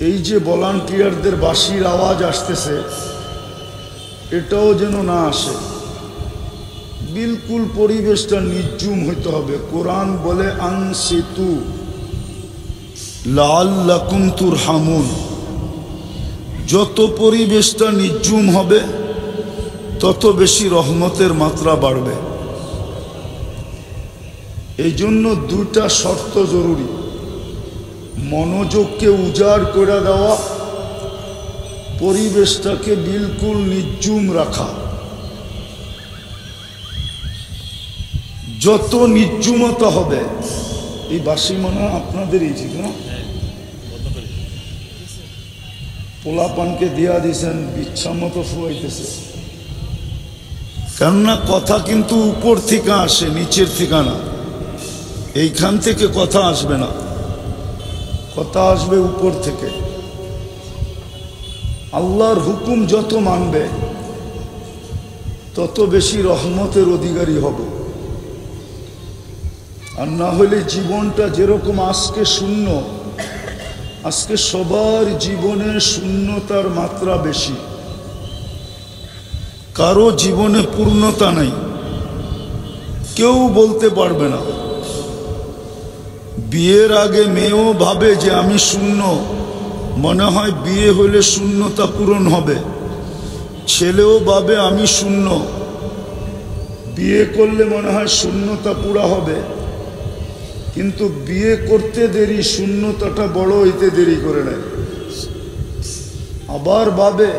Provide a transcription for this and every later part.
এই যে ভলান্টিয়ারদের বাঁশির আওয়াজ আসতেছে, এটাও যেন না আসে। বিলকুল পরিবেশটা নির্জুম হইতে হবে। কোরআন বলে আনসিতু লাআল্লাকুম তুরহামুন। যত পরিবেশটা নির্জুম হবে তত বেশি রহমতের মাত্রা বাড়বে। এই জন্য দুইটা শর্ত জরুরি: মনোযোগকে উজাড় করে দেওয়া, পরিবেশটাকে বিলকুল নির্জুম রাখা। যত নির্জুমতা হবে, এই বাসি মনে হয় আপনাদেরই, ঠিক না? পোলাপানকে দিয়া দিয়েছেন, বিচ্ছা মতো ফুয়াইতেছে। কেননা কথা কিন্তু উপর থেকে আসে, নিচের থেকে না। এইখান থেকে কথা আসবে না, কথা আসবে উপর থেকে। আল্লাহর হুকুম যত মানবে তত বেশি রহমতের অধিকারী হবে। আর না হলে জীবনটা যেরকম আজকে শূন্য, আজকে সবার জীবনে শূন্যতার মাত্রা বেশি। কারো জীবনে পূর্ণতা নাই, কেউ বলতে পারবে না। বিয়ের আগে মেয়েও ভাবে যে আমি শূন্য, মনে হয় বিয়ে হলে শূন্যতা পূরণ হবে। ছেলেও ভাবে আমি শূন্য, বিয়ে করলে মনে হয় শূন্যতা পুরা হবে। কিন্তু বিয়ে করতে দেরি, শূন্যতাটা বড় হইতে দেরি করে নেয়। আবার ভাবে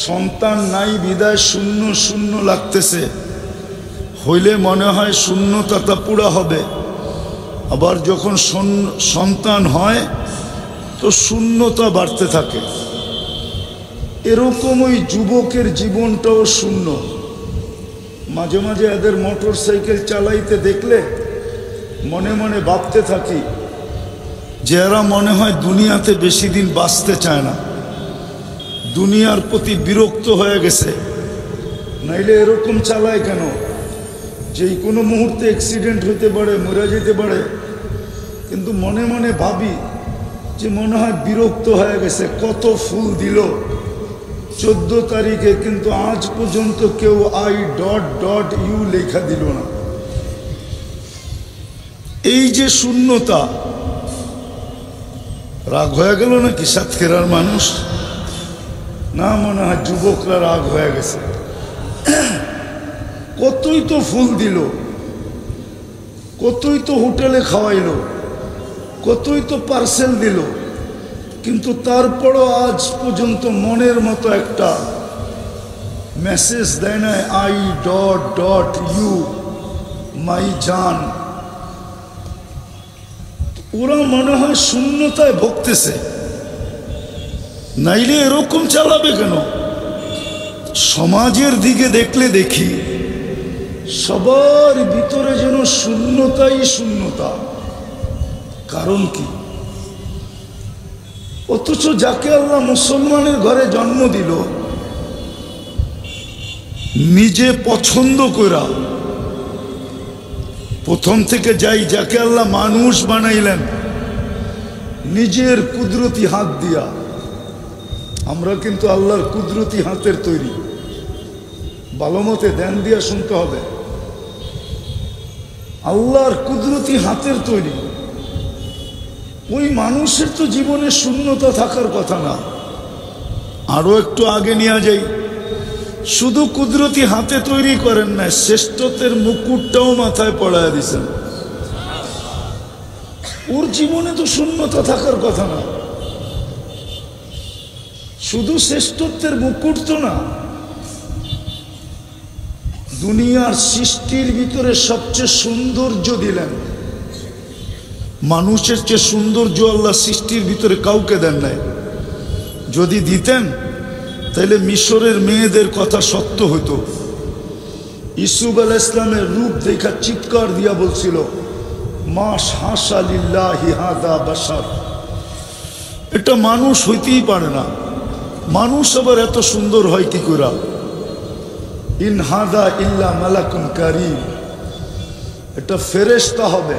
সন্তান নাই বিদায় শূন্য শূন্য লাগতেছে, হইলে মনে হয় শূন্যতাটা পুরা হবে। আবার যখন সন্তান হয় তো শূন্যতা বাড়তে থাকে। এরকম ওই যুবকের জীবনটাও শূন্য। মাঝে মাঝে এদের মোটর সাইকেল চালাইতে দেখলে মনে মনে ভাবতে থাকি যে এরা মনে হয় দুনিয়াতে বেশি দিন বাঁচতে চায় না, দুনিয়ার প্রতি বিরক্ত হয়ে গেছে। নাইলে এরকম চালায় কেন? যেই কোনো মুহূর্তে অ্যাক্সিডেন্ট হইতে পারে, মরে যেতে পারে। কিন্তু মনে মনে ভাবি যে মনে হয় বিরক্ত হয়ে গেছে। কত ফুল দিল 14 তারিখে, কিন্তু আজ পর্যন্ত কেউ I.U লেখা দিল না। এই যে শূন্যতা, রাগ হয়ে গেল নাকি সাতক্ষীরার মানুষ? না, মনে হয় যুবকরা রাগ হয়ে গেছে। কতই তো ফুল দিল, কতই তো হোটেলে খাওয়াইল, কতই তো পার্সেল দিল, কিন্তু তারপরও আজ পর্যন্ত মনের মতো একটা মেসেজ দেয় না I.U মাই জান। ওরা মনে হয় শূন্যতায় ভুগতেছে। নাইলে এরকম চালাবে কেন? সমাজের দিকে দেখলে দেখি সবার ভিতরে যেন শূন্যতাই শূন্যতা। কারণ কি? অথচ যাকে আল্লাহ মুসলমানের ঘরে জন্ম দিল, নিজে পছন্দ করা, প্রথম থেকে যাই যাকে আল্লাহ মানুষ বানাইলেন নিজের কুদরতি হাত দিয়া। আমরা কিন্তু আল্লাহর কুদরতি হাতের তৈরি। ভালো মতে ধ্যান দিয়া শুনতে হবে। আল্লাহর কুদরতি হাতের তৈরি। ওই মানুষের তো জীবনে শূন্যতা থাকার কথা না। আরো একটু আগে নিয়ে যাই, শুধু কুদরতি হাতে তৈরি করেন না, শ্রেষ্ঠত্বের মুকুটটাও মাথায় পড়ায় দিছেন। ওর জীবনে তো শূন্যতা থাকার কথা না। শুধু শ্রেষ্ঠত্বের মুকুট তো না, দুনিয়ার সৃষ্টির ভিতরে সবচেয়ে সৌন্দর্য দিলেন। মানুষের চেয়ে সৌন্দর্য আল্লাহ সৃষ্টির ভিতরে কাউকে দেন নাই। যদি দিতেন তাহলে মিশরের মেয়েদের কথা সত্য হতো। ইউসুফ আলাইহিস সালামের রূপ দেখা চিৎকার দিয়া বলছিল, মা হাসা লিল্লাহি হাদা বাশার। এটা মানুষ হইতেই পারে না। মানুষ আবার এত সুন্দর হয় কি করে? ইন হাদা ইল্লা মালাকুন কারীম। এটা ফেরেশতা হবে।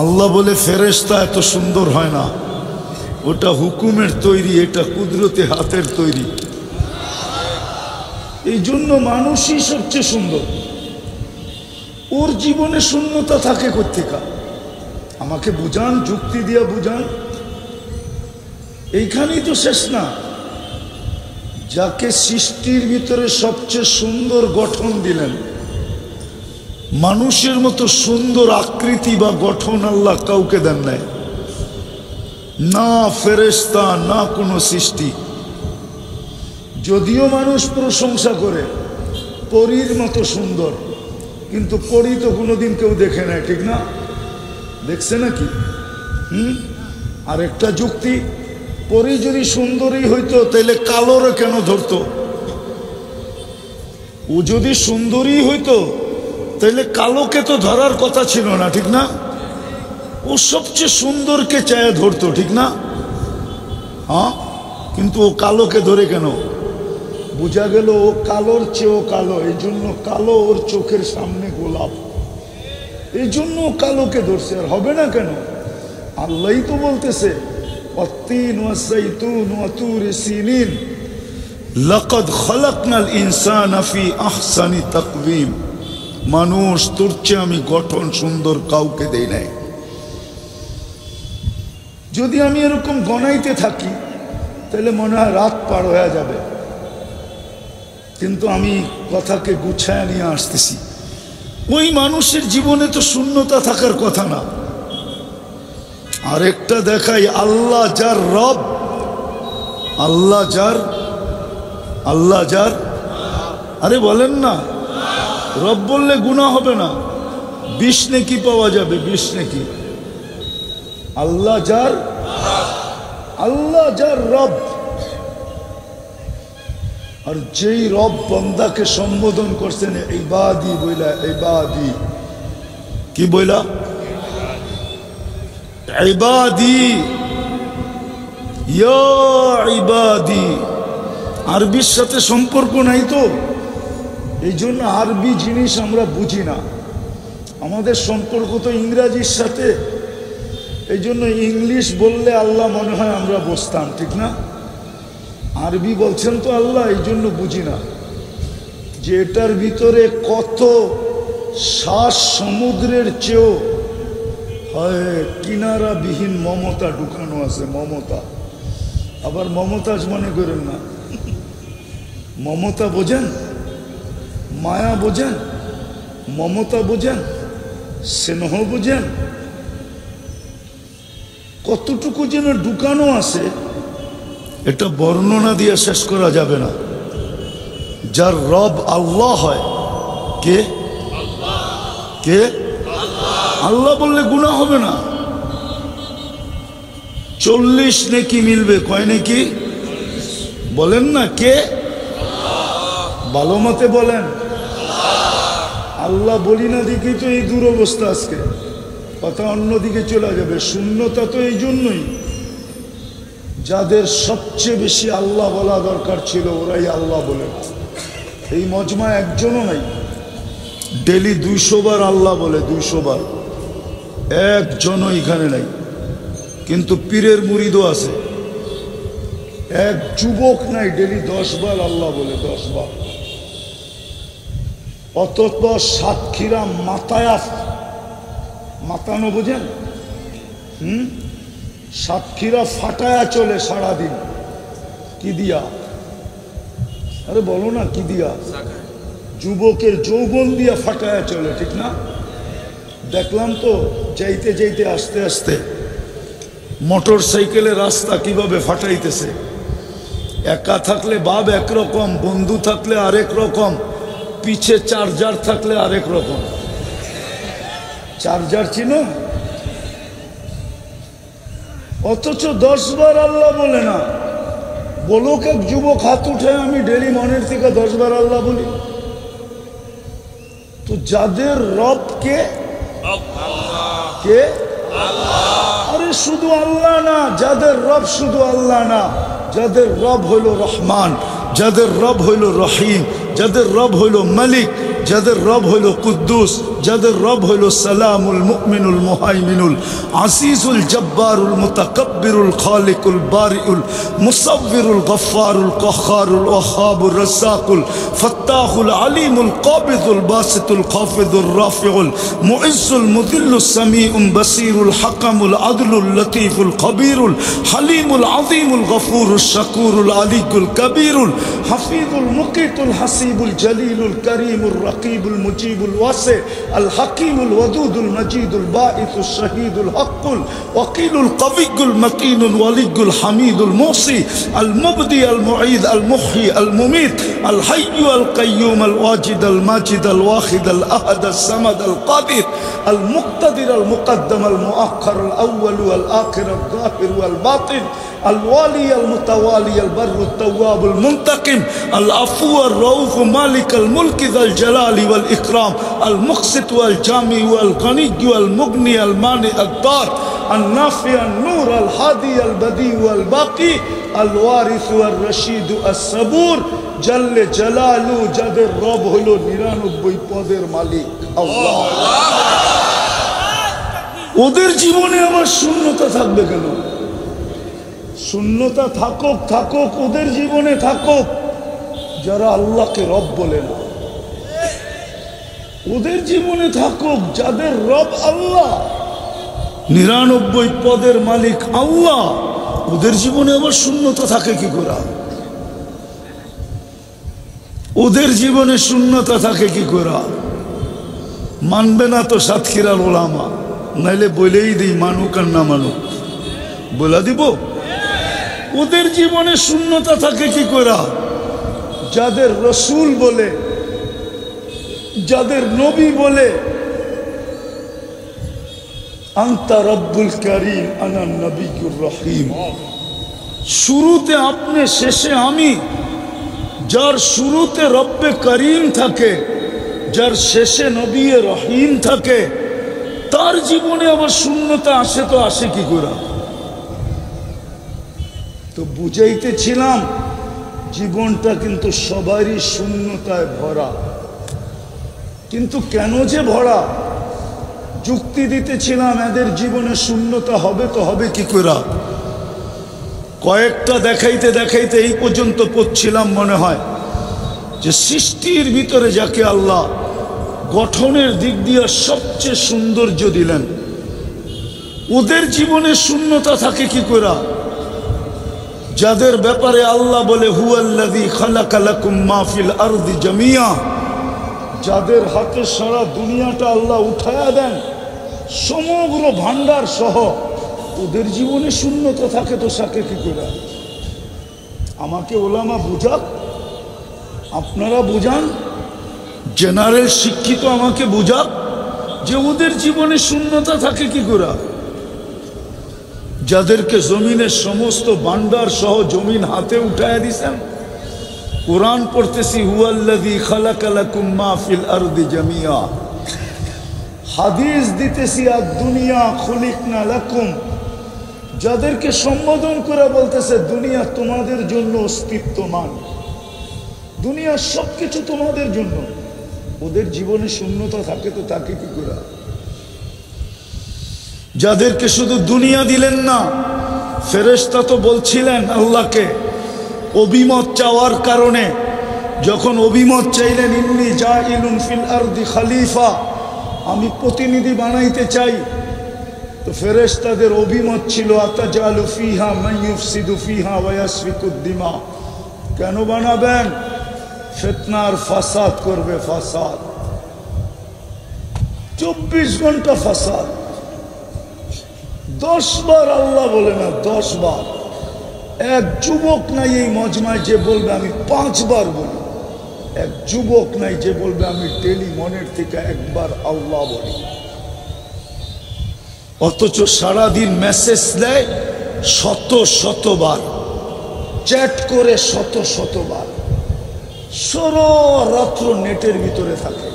আল্লাহ বলে ফেরেশতা এত সুন্দর হয় না। ওটা হুকুমের তৈরি, এটা কুদরতে হাতের তৈরি। এই জন্য মানুষই সবচেয়ে সুন্দর। ওর জীবনে শূন্যতা থাকে কোত্থেকা? আমাকে বুঝান, যুক্তি দিয়া বুঝান। এইখানেই তো শেষ না। যাকে সৃষ্টির ভিতরে সবচেয়ে সুন্দর গঠন দিলেন, মানুষের মতো সুন্দর আকৃতি বা গঠন আল্লাহ কাউকে দেন নাই, না ফেরেশতা না কোনো সৃষ্টি। যদিও মানুষ প্রশংসা করে পরীর মতো সুন্দর, কিন্তু পরী তো কোনোদিন কেউ দেখে নাই, ঠিক না? দেখছে নাকি? আর একটা যুক্তি, পরী যদি সুন্দরী হইতো তাহলে কালোরে কেন ধরতো? ও যদি সুন্দরী হইতো তাহলে কালোকে তো ধরার কথা ছিল না, ঠিক না? ও সবচেয়ে সুন্দরকে চায় ধরতো, ঠিক না? হ্যাঁ, কিন্তু ও কালোকে ধরে কেন? বোঝা গেল ও কালোর চেয়েও কালো, এই জন্য কালো ওর চোখের সামনে গোলাপ, এই জন্য কালোকে ধরছে। আর হবে না কেন? আল্লাহই তো বলতেছে ওয়াত্তিন ওয়াসাইতুন ওয়াতুরি সিনিন লাকাদ খালাকনাল ইনসানা ফি আহসানি তাকওয়িম। মানুষ তোর চেয়ে আমি গঠন সুন্দর কাউকে দেই নাই। যদি আমি এরকম গণাইতে থাকি তাহলে মনে হয় রাত পার হয়ে যাবে, কিন্তু আমি কথাকে গুছায় নিয়ে আসতেছি। ওই মানুষের জীবনে তো শূন্যতা থাকার কথা না। আরেকটা দেখাই, আল্লাহ যার রব, আল্লাহ যার আরে বলেন না, রব বললে গুনাহ হবে না, 20 নেকি পাওয়া যাবে, 20 নেকি। আল্লাহ যার রব, আর যেই রব বান্দাকে সম্বোধন করছেন ইবাদি বইলা, ইবাদি কি বইলা? ইবাদি, ইয়া ইবাদি। আরবির সাথে সম্পর্ক নাই তো, এই জন্য আরবি জিনিস আমরা বুঝি না। আমাদের সম্পর্ক তো ইংরাজির সাথে, এই জন্য ইংলিশ বললে আল্লাহ মনে হয় আমরা বসতাম, ঠিক না? আরবি বলছেন তো আল্লাহ, এই জন্য বুঝি না যে এটার ভিতরে কত শ্বাস সমুদ্রের চেয়েও হয় কিনারাবিহীন মমতা ঢুকানো আছে। মমতা, আবার মমতাজ মনে করেন না। মমতা বোঝেন, মায়া বোঝেন, মমতা বোঝেন, স্নেহ বোঝেন, কতটুকু যেন ঢুকানো আছে, এটা বর্ণনা দিয়ে শেষ করা যাবে না। যার রব আল্লাহ হয়, কে? আল্লাহ বললে গুনাহ হবে না। 40 নেকি মিলবে। কয় নেকি বলেন না? কে? ভালো মতে বলেন। আল্লাহ বলি না দেখি তো এই দুরবস্থা আজকে, কথা অন্যদিকে চলে যাবে। শূন্যতা তো এই জন্যই, যাদের সবচেয়ে বেশি আল্লাহ বলা দরকার ছিল ওরাই আল্লাহ বলে। এই মজমা একজনও নাই ডেলি 200 বার আল্লাহ বলে, 200 বার, একজনও এখানে নাই। কিন্তু পীরের মুরিদও আছে, এক যুবক নাই ডেলি 10 বার আল্লাহ বলে, 10 বার। অতত সাতক্ষীরা মাতানো বোঝেন? সাতক্ষীরা ফাটায়া চলে সারাদিন। কি দিয়া? আরে বলো না, কি দিয়া? যুবকের যৌবন দিয়া ফাটায়া চলে, ঠিক না? দেখলাম তো যাইতে যাইতে আস্তে আস্তে মোটর সাইকেলের রাস্তা কিভাবে ফাটাইতেছে। একা থাকলে বাপ একরকম, বন্ধু থাকলে আরেক রকম, পিছে চার্জার থাকলে আরেক রকম। চার্জার চিনো? অথচ 10 বার আল্লাহ বলে না। বলুক এক যুবক হাত উঠে, আমি ডেলি মনের থেকে 10 বার আল্লাহ বলি। তো যাদের রব কে? আরে শুধু আল্লাহ না, যাদের রব শুধু আল্লাহ না, যাদের রব হইল রহমান, যাদের রব হইল রহিম, যাদের রব হইল মালিক, যাদের রব হইল কুদ্দুস, যাদের রব হইল সালামুল মুমিনুল মুহাইমিনুল আসিজুল জব্বারুল মুতাকাব্বিরুল খালিকুল বারিউল মুসাব্বিরুল গফফারুল কাহ্হারুল ওয়াহ্হাবুর রাজ্জাকুল ফাত্তাহুল আলিমুল কাবিদুল বাসিতুল খাফিদুর রাফিউল মুইজ্জুল মুদিল্লুস সামিউম বাসিরুল হাকামুল আদলুল লতীফুল খবীরুল হালিমুল আযীমুল গফুরুশ শাকুরুল আলিকুল কবীরুল হাফিজুল মুকিতুল হাসিবুল জলিলুল করিমুর রকিবুল মুজিবুল ওয়াসি আল হাকিমুল ওয়াদুদুল মজিদুল বাঈসুশ শাহীদুল হকুল ওয়াকিলুল কবিয়ুল মতিনুল ওয়ালিয়ুল হামিদুল মুসি আল মুবদি আল মুঈদ আল মুহয়ি আল মুমীত আল হাইয়্যু আল কাইয়্যুম আল ওয়াজিদ আল মাজিদ আল ওয়াহিদ আল আহাদ আল সামাদ আল কাদির আল মুক্তাদির আল মুকদ্দম আল মুআখ্খার আল আউয়াল ওয়াল আখির আল যাহির ওয়াল বাতিন الوالي المتوالي البر التواب المنتقم العفو الرؤوف مالك الملك ذا الجلال والإكرام المقسط والجامع والغني والمغني المانع الضار النافع النور الهادي البديع والباقي الوارث والرشيد الصبور جل جلاله যাদের রব হলো 99 পদের মালিক আল্লাহ। ওদের জীবনে আমার শূন্যতা থাকবে কেন? শূন্যতা থাকুক থাকুক, ওদের জীবনে থাকুক যারা আল্লাহকে রব বলে না। ওদের জীবনে থাকুক যাদের রব আল্লাহ, 99 পদের মালিক আল্লাহ। ওদের জীবনে আবার শূন্যতা থাকে কি করে? ওদের জীবনে শূন্যতা থাকে কি করে? মানবে না তো সাতক্ষীরার ওলামা, নাইলে বলেই দিই মানুক আর না মানুক, বলে দিব। ওদের জীবনে শূন্যতা থাকে কি করে? যাদের রসুল বলে, যাদের নবী বলে আনতা রব্বুল কারীম আনা নবিয়্যুর রহিম, শুরুতে আপনি শেষে আমি। যার শুরুতে রব্বে করিম থাকে, যার শেষে নবী রহিম থাকে, তার জীবনে আবার শূন্যতা আসে তো আসে কি করে? তো বুঝাইতেছিলাম জীবনটা কিন্তু সবারই শূন্যতায় ভরা। কিন্তু কেন যে ভরা? যুক্তি দিতেছিলাম এদের জীবনে শূন্যতা হবে তো হবে কি করে? কয়েকটা দেখাইতে দেখাইতে এই পর্যন্ত পড়ছিলাম, মনে হয় যে সৃষ্টির ভিতরে যাকে আল্লাহ গঠনের দিক দিয়ে সবচেয়ে সৌন্দর্য দিলেন, ওদের জীবনে শূন্যতা থাকে কি করে? যাদের ব্যাপারে আল্লাহ বলে হুয়াল্লাযী খালাকা লাকুম মা ফিল আরদি জামিয়া, যাদের হাতে সারা দুনিয়াটা আল্লাহ উঠায়া দেন সমগ্র ভান্ডার সহ, ওদের জীবনে শূন্যতা থাকে তো থাকে কি করে? আমাকে ওলামা বুঝাক, আপনারা বুঝান, জেনারেল শিক্ষিত আমাকে বুঝাক যে ওদের জীবনে শূন্যতা থাকে কি করে? যাদেরকে জমিনের সমস্ত ভান্ডার সহ জমিন হাতে উঠায়া দিছেন। কোরআন পড়তেছি হুয়াল্লাযী খালাকা লাকুম মা ফিল আরদি জামিয়া, হাদিস দিতেছি আদ-দুনিয়া খুলিকনা লাকুম, যাদেরকে সম্বোধন করে বলতেছে দুনিয়া তোমাদের জন্য অস্তিত্বমান, দুনিয়ার সবকিছু তোমাদের জন্য। ওদের জীবনে শূন্যতা থাকে তো থাকে কি করে? যাদেরকে শুধু দুনিয়া দিলেন না, ফেরেশতা তো বলছিলেন আল্লাহকে অভিমত চাওয়ার কারণে, যখন অভিমত চাইলেন ইন্নী জাইলুন ফিল আরদি খলিফা, আমি প্রতিনিধি বানাইতে চাই, তো ফেরেশতাদের অভিমত ছিল আতাজালু ফিহা মান ইউফসিদু ফিহা ওয়া ইয়াসফিকুদ দিমা, কেন বানাবেন? ফিতনার ফাসাদ করবে, ফাসাদ 24 ঘন্টা ফাসাদ। 10 বার আল্লাহ বলে না, 10 বার। এক যুবক নাই এই মজমায় যে বলবে আমি 5 বার বলি, এক যুবক নাই যে বলবে আমি ডেলি মনের থেকে একবার আল্লাহ বলি। অথচ সারাদিন মেসেজ দেয় শত শতবার, চ্যাট করে শত শতবার, সারা রাত্র নেটের ভিতরে থাকে।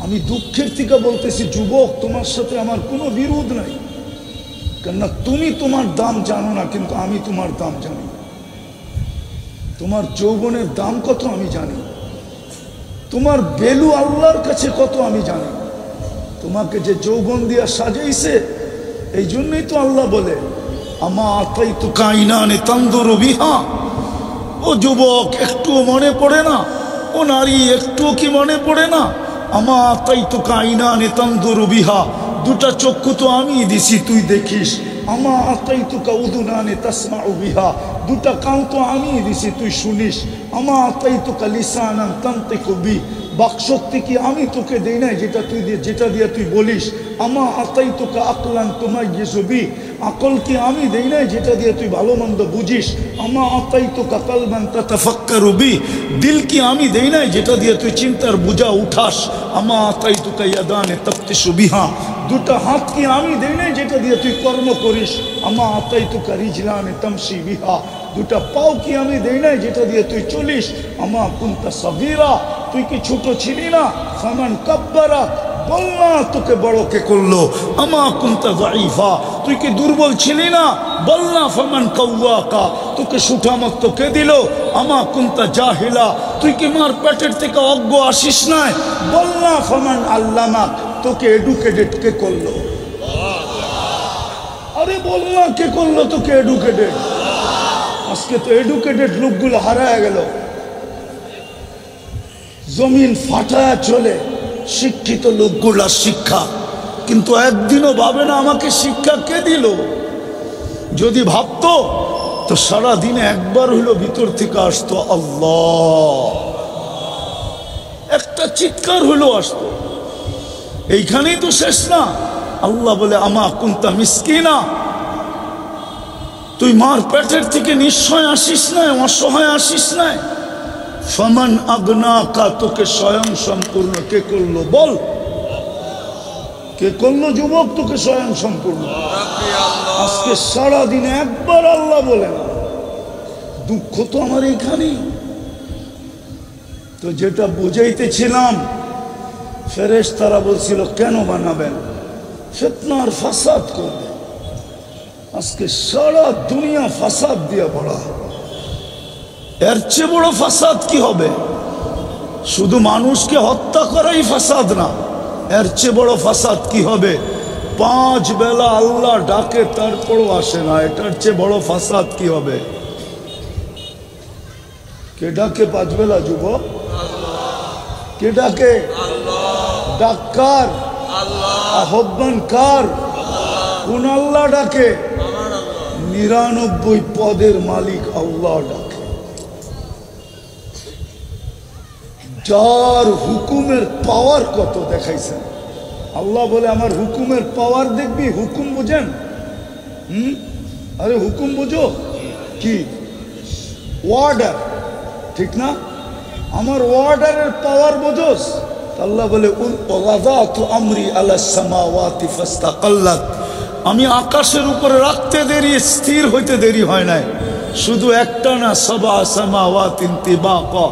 আমি দুঃখের থেকে বলতেছি যুবক, তোমার সাথে আমার কোনো বিরোধ নাই, কেননা তুমি তোমার দাম জানো না, কিন্তু আমি তোমার দাম জানি। তোমার যৌবনের দাম কত আমি জানি, তোমার ভ্যালু আল্লাহর কাছে কত আমি জানি। তোমাকে যে যৌবন দিয়া সাজাইছে, এই জন্যই তো আল্লাহ বলে আমা আতাইতুকা আইনানে তানদুরু বিহা। ও যুবক, একটুও মনে পড়ে না? ও নারী, একটুও কি মনে পড়ে না? আমা আতাইতুকা আইনানে তানদুরু বিহা, দুটা চক্ষু তো আমি দিছি তুই দেখিস। আমা আতাইতুকা উযুনানে তাসমাউ বিহা, দুটা কান তো আমি দিছি তুই শুনিস। আমা আতাইতুকা লিসানান তানতিকু বি, বাকশক্তি কি আমি তোকে দেই নাই যেটা দিয়ে তুই বলিস। আমা আতাইতুকা আকলান তুমাইয়িজু বি, আকল কি আমি দেই নাই যেটা দিয়ে তুই ভালো মন্দ বুঝিস। আমা আতাইতুকা কালবান তাতাফাক্কারু বি, দিল কি আমি দেই নাই যেটা দিয়ে তুই চিন্তার বোঝা উঠাস। আমা আতাইতুকা ইয়াদানে তাফতিশু বিহা, দুটা হাত কি আমি দেই নাই যেটা দিয়ে তুই কর্ম করিস। আমা আতাইতুকা রিজলানে তামশি বিহা, দুটা পাও কি আমি দেই নাই যেটা দিয়ে তুই চলিস। আমা কুনতা সাগীরা, তুই কি ছোট ছিলি না? ফামান কাব্বারা, বল না তোকে বড় কে করলো। আমা কুনতা যায়ীফা, তুই কি দুর্বল ছিলি না? বল না ফামান কাওয়াকা, তোকে সুঠামত কে দিল। আমা কুনতা জাহিলা, তুই কি মার পেটের থেকে অজ্ঞ আসিস নাই? বল না ফামান আল্লামাক, তোকে এডুকেটেড কে করলো? আরে বল না কে করলো তোকে এডুকেটেড? আজকে তো এডুকেটেড লোকগুলো হারায় গেল, জমিন ফাটায় চলে শিক্ষিত লোকগুলা শিক্ষা, কিন্তু একদিনও ভাবে না আমাকে শিক্ষা কে দিল। যদি ভাবতো তো সারা দিনে একবার হইলো ভিতর থেকে আসতো আল্লাহ, একটা চিৎকার হইলো আসতো। এইখানেই তো শেষ না। আল্লাহ বলে আমা কুনতা মিসকিনা, তুই মার পেটের থেকে নিশ্চয় আসিস নাই, অসহায় আসিস নাই। ফামান আগনাকা, তোকে স্বয়ং সম্পূর্ণ কে করলো? বল কে করলো যুবক তোকে স্বয়ং সম্পূর্ণ? আজকে সারা দিনে একবার আল্লাহ বলে না। দুঃখ তো আমার এইখানেই। তো যেটা বুঝাইতেছিলাম, ফেরেশতারা বলছিল কেন বানাবেন? ফিতনা আর ফাসাদ করবে। আজকে সারা দুনিয়া ফাসাদ দিয়ে ভরা। এর চেয়ে বড় ফাসাদ কি হবে? শুধু মানুষকে হত্যা করাই ফাসাদ না, এর চেয়ে বড় ফাসাদ কি হবে? 5 বেলা আল্লাহ ডাকে তারপরও আসে না, এটার চেয়ে বড় ফাসাদ কি হবে? কে ডাকে 5 বেলা যুবক? কে ডাকে? ডাক্কার আহ্বান কার? কোন আল্লাহ ডাকে? 99 পদের মালিক আল্লাহ ডাকে। যার হুকুমের পাওয়ার কত দেখাইছেন। আল্লাহ বলে আমার হুকুমের পাওয়ার দেখবি? হুকুম বুঝেন? আরে হুকুম বুঝো কি? ওয়ার্ডার, ঠিক না? আমার ওয়ার্ডারের পাওয়ার বোঝোস? আল্লাহ বলে ওয়াযাতু আমরি আলাস সামাওয়াতি ফাস্তাকাল্লাত, আমি আকাশের উপরে রাখতে দেরি, স্থির হইতে দেরি হয় নাই। শুধু একটা না, সাবা সামাওয়াতিন তিবাকা,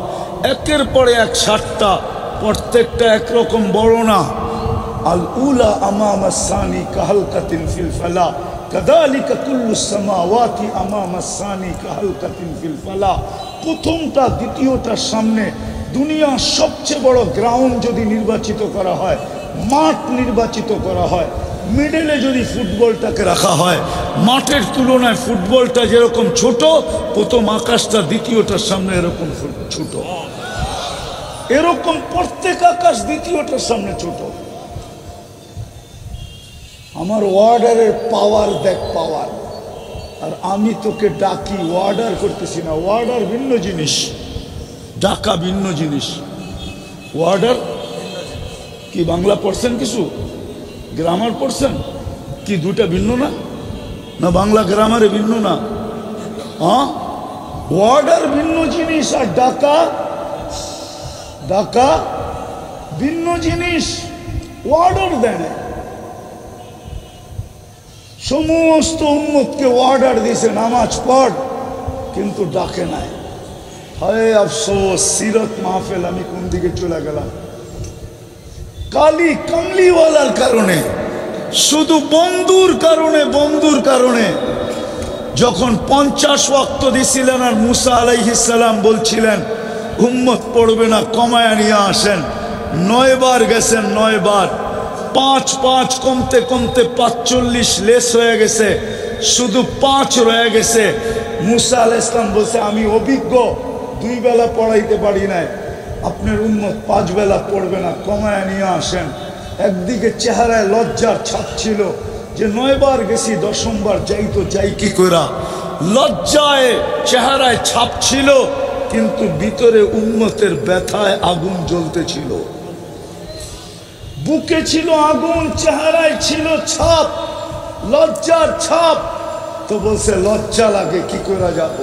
একের পরে এক 7টা, প্রত্যেকটা একরকম বড় না। আল উলা আমামা সানি কাহালকাতিন ফিল ফালা, কাযালিকা কুল্লু সামাওয়াতি আমামা সানি কাহালকাতিন ফিল ফালা। প্রথমটা দ্বিতীয়টার সামনে দুনিয়ার সবচেয়ে বড় গ্রাউন্ড যদি নির্বাচিত করা হয়, মাঠ নির্বাচিত করা হয়, মিডলে যদি ফুটবলটাকে রাখা হয়, মাঠের তুলনায় ফুটবলটা যেরকম ছোট, প্রথম আকাশটা দ্বিতীয়টার সামনে এরকম ছোট। এরকম প্রত্যেক আকাশ দ্বিতীয়টার সামনে ছোট। আমার ওয়ার্ডারের পাওয়ার দেখ, পাওয়ার। আর আমি তোকে ডাকি, ওয়ার্ডার করতেছি না। ওয়ার্ডার ভিন্ন জিনিস, ডাকা ভিন্ন জিনিস। ওয়ার্ডার কি বাংলা পড়ছেন? কিছু গ্রামার পড়ছেন কি? দুটা ভিন্ন না? না বাংলা গ্রামারে ভিন্ন না? হ্যাঁ, ওয়ার্ডার ভিন্ন জিনিস আর ডাকা ভিন্ন জিনিস। ওয়ার্ডার দেয়, সমস্ত উম্মতকে অর্ডার দিয়েছে নামাজ পড়, কিন্তু ডাকে নাই। হায় আফসোস, সিরত মাহফিল আমি কোন দিকে চলে গেলাম। কালি কামলিওয়ালার কারণে, শুধু বন্ধুর কারণে যখন 50 ওয়াক্ত দিছিলেন আর মুসা আলাইহিস সালাম বলছিলেন উম্মত পড়বে না, কমায় নিয়ে আসেন। 9 বার গেছেন, 9 বার, 5 কমতে কমতে 45 লেস হয়ে গেছে, শুধু 5 রয়ে গেছে। মুসা আলাইহিস সালাম বলছে, আমি অভিজ্ঞ, 2 বেলা পড়াইতে পারি নাই, আপনার উম্মত 5 বেলা পড়বে না, কমায় নিয়ে আসেন। একদিকে চেহারায় লজ্জার ছাপ ছিল যে 9 বার গেছি, 10ম বার যাই তো যাই কি করা। লজ্জায় চেহারায় ছাপ ছিল, কিন্তু ভিতরে উম্মতের ব্যথায় আগুন জ্বলতেছিল। বুকে ছিল আগুন, চেহারায় ছিল ছাপ, লজ্জার ছাপ। তো বলছে লজ্জা লাগে, কি করা যাব।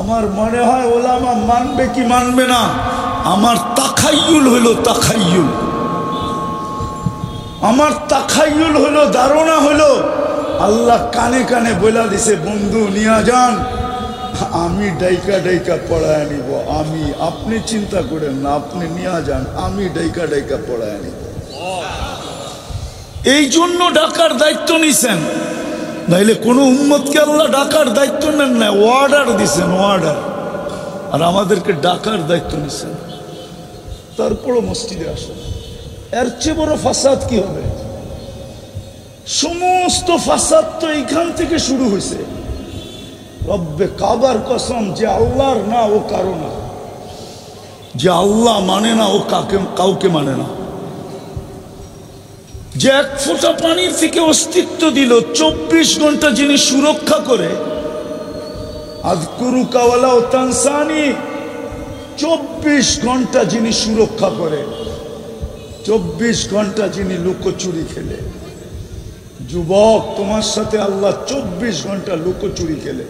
আমার মনে হয় ওলামা মানবে কি মানবে না। আমার তাখাইয়ুল হইল, তাখাইয়ুল, আমার তাখাইয়ুল হইল, ধারণা হইল আল্লাহ কানে কানে বলে দিছে, বন্ধু নিয়া যান, আমি ডাইকা ডাইকা পড়ায় নিব। আমি, আপনি চিন্তা করেন না, আপনি নিয়া যান, আমি ডাইকা ডাইকা পড়ায় নিব। এই জন্য ডাকার দায়িত্ব নিছেন, নাইলে কোনো উম্মতকে আল্লাহ ডাকার দায়িত্ব নেন না, অর্ডার দিছেন, অর্ডার। আর আমাদেরকে ডাকার দায়িত্ব নিছেন, তারপরও মসজিদে আসেন। এর চেয়ে বড় ফাসাদ কি হবে? সমস্ত ফাসাদ তো এইখান থেকে শুরু হয়েছে। রব্বে কাবার কসম, যে আল্লাহর না ও কারো না, যে আল্লাহ মানে না ও কাউকে মানে না, যে 1 ফোঁটা পানির থেকে অস্তিত্ব দিল, 24 ঘন্টা যিনি সুরক্ষা করে, আযকুরু কাওয়ালা ও তানসানি, 24 ঘন্টা যিনি সুরক্ষা করে, 24 ঘন্টা যিনি লুকোচুরি খেলে। যুবক, তোমার সাথে আল্লাহ 24 ঘন্টা লুকোচুরি খেলে।